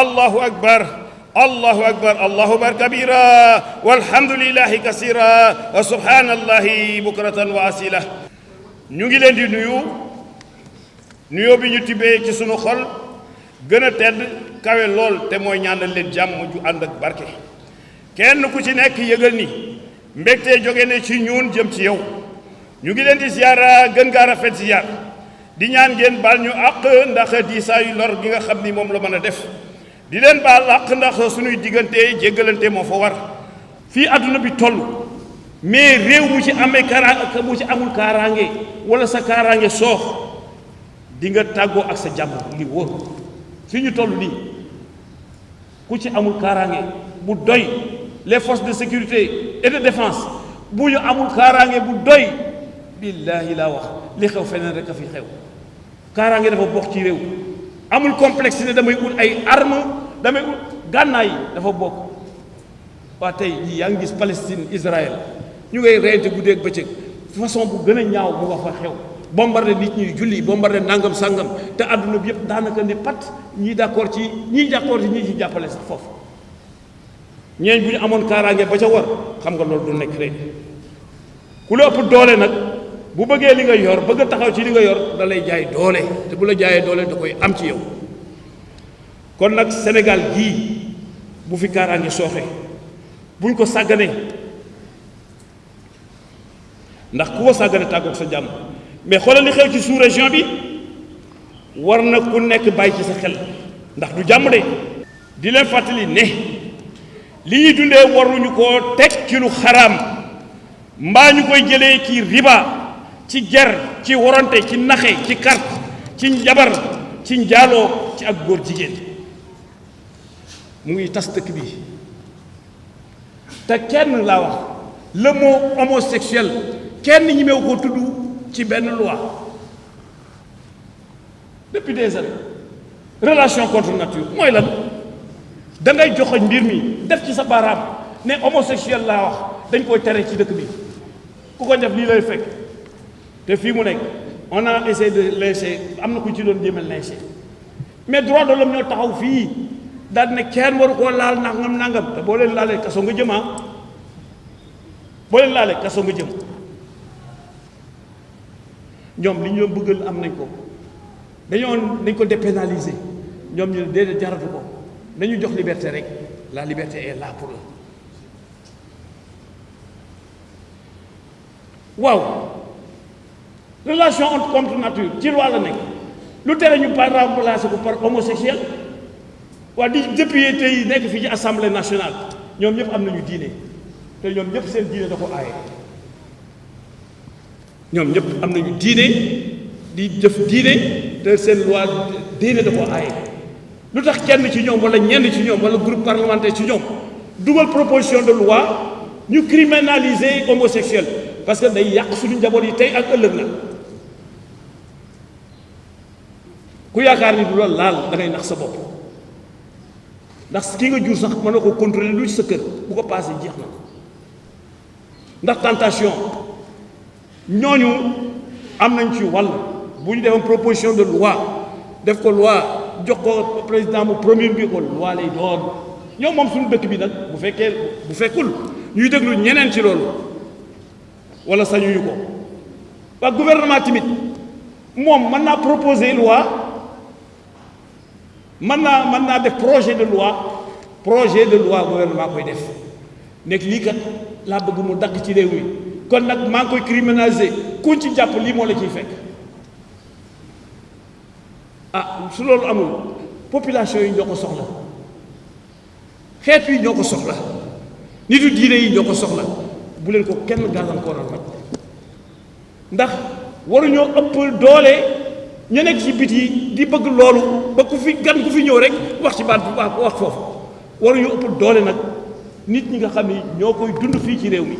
allahu akbar allahu akbar allahu akbar kabira walhamdulillahi kasira wa subhanallahi bukratan wa asila. ñu ngi leen di nuyoo bi ñu tibbee ci sunu xol gën a tedd kawe lool te mooy ñaanal leen jàmm ju ànd ak barke. kenn ku ci nekk yëgal ni mbégte jóge ne ci ñun jëm ci yow. ñu ngi leen di ziyaara gën gaa rafet ziyaar di ñaan ngeen baal ñu àq ndax diisaayu lor gi nga xam ni moom la mën a def di leen baal àq ndax suñuy diggante jéggalante moo fa war. fii àdduna bi toll mais réew mu ci amee mu ci amul kaaraange wala sa kaaraange soox di nga tàggoo ak sa jàmm li wóor. fi ñu toll nii ku ci amul kaaraange bu doy les forces de sécurité et de défense bu ñu amul kaaraange bu doy billaahi laa wax li xew feneen rek a fi xew. kaaraange dafa bokk ci réew amul complexe ne damay ut ay arme damay ut gànnaay dafa bokk. waa tey jii yaa ngi gis Palestine Israël ñu ngay reyante guddeeg bëccëg façon bu gën a ñaaw bu nga fa xew bombardé nit ñuy julli bombardé nangam sangam te àdduna bi yëpp daanaka ne pat ñii d'accord ci ñii ci jàppale sax foofu. ñeeñ bu ñu amoon kaaraange ba ca war xam nga loolu du nekk rek ku la ëpp doole nag bu bëggee li nga yor bëgg a taxaw ci li nga yor da lay jaay doole te bu la jaayee doole da koy am ci yow. kon nag Sénégal gii bu fi kaaraange sooxe buñ ko sàgganee ndax ku ko sàggane tàggoog sa jàmm. mais xoolal li xew ci sous-région bi war na ku nekk bàyyi ci sa xel ndax du jàmm de. di leen fàttali ne li ñuy dundee waruñu koo teg ci lu xaraam mbaa ñu koy jëlee ci riba ci ger ci warante ci naxe ci carte ci njabar ci njaaloo ci ak góor jigéen mu ngi tas dëkk bi. te kenn laa wax le mot homosexuel kenn ñi meew ko tudd ci benn loi depuis des années. relation contre nature mooy lan da ngay joxoñ mbir mi def ci sa baaraam ne homosexuel laa wax dañ koy tere ci dëkk bi ku ko def lii lay fekk. te fii mu nekk on a essayé de lyncher am na ku ci doon jéemal lyncher mais droit de l'homme ñoo taxaw fii daal ne kenn waru koo laal nangam te boo leen laalee kaso nga jëm boo leen laalee kaso nga jëm. ñoom li ñu doon bëggal am nañ ko dañ ko dépénaliser ñoom ñu ne déedéet jaratu ko nañu jox liberté rek la liberté est là pour eux. waaw relation contre nature ci loi la nekk lu tere ñu par remplacer ko par homosexuel. waa di député yi nekk fii ci assemblée nationale ñoom ñëpp am nañu diine te ñoom ñëpp seen diine da ko aaye. ñoom ñëpp am nañu diine di jëf diine te seen loi diine da ko aaye. lu tax kenn ci ñoom wala ñenn ci ñoom wala groupe parlementaire ci ñoom dugal proposition de loi ñu criminaliser homosexuel parce que day yàq suñu njaboot yi tey ak ëllëg la. ku yaakaar ni du la laal da ngay nax sa bopp ndax ki nga jur sax mën na ko contrôler lu ci sa kër bu ko paasee jeex na ndax tentation. ñooñu am nañ ci wàll bu ñu defoon proposition de loi def ko loi jox ko président mu promulgué ko loi lay doon. ñoom moom suñu dëkk bi nag bu fekkul ñuy déglu ñeneen ci loolu wala sañuñu ko. waa gouvernement tamit moom mën naa proposer loi mën naa def projet de loi gouvernement koy def nekk lii kat laa bëgg mu dakk ci réew mi. kon nag maa ngi koy criminaliser kuñ ci jàpp lii moo la ciy fekk. su loolu amul population yi ñoo ko soxla xeet yi ñoo ko soxla nitu diine yi ñoo ko soxla bu leen ko kenn gàllankooral nag ndax waruñoo ëpp doole ñu nekk ci biti di bëgg loolu ba ku fi ñëw rek wax ci baat bu wax foofu waruñoo ëpp doole nag nit ñi nga xam ni ñoo koy dund fii ci réew mi.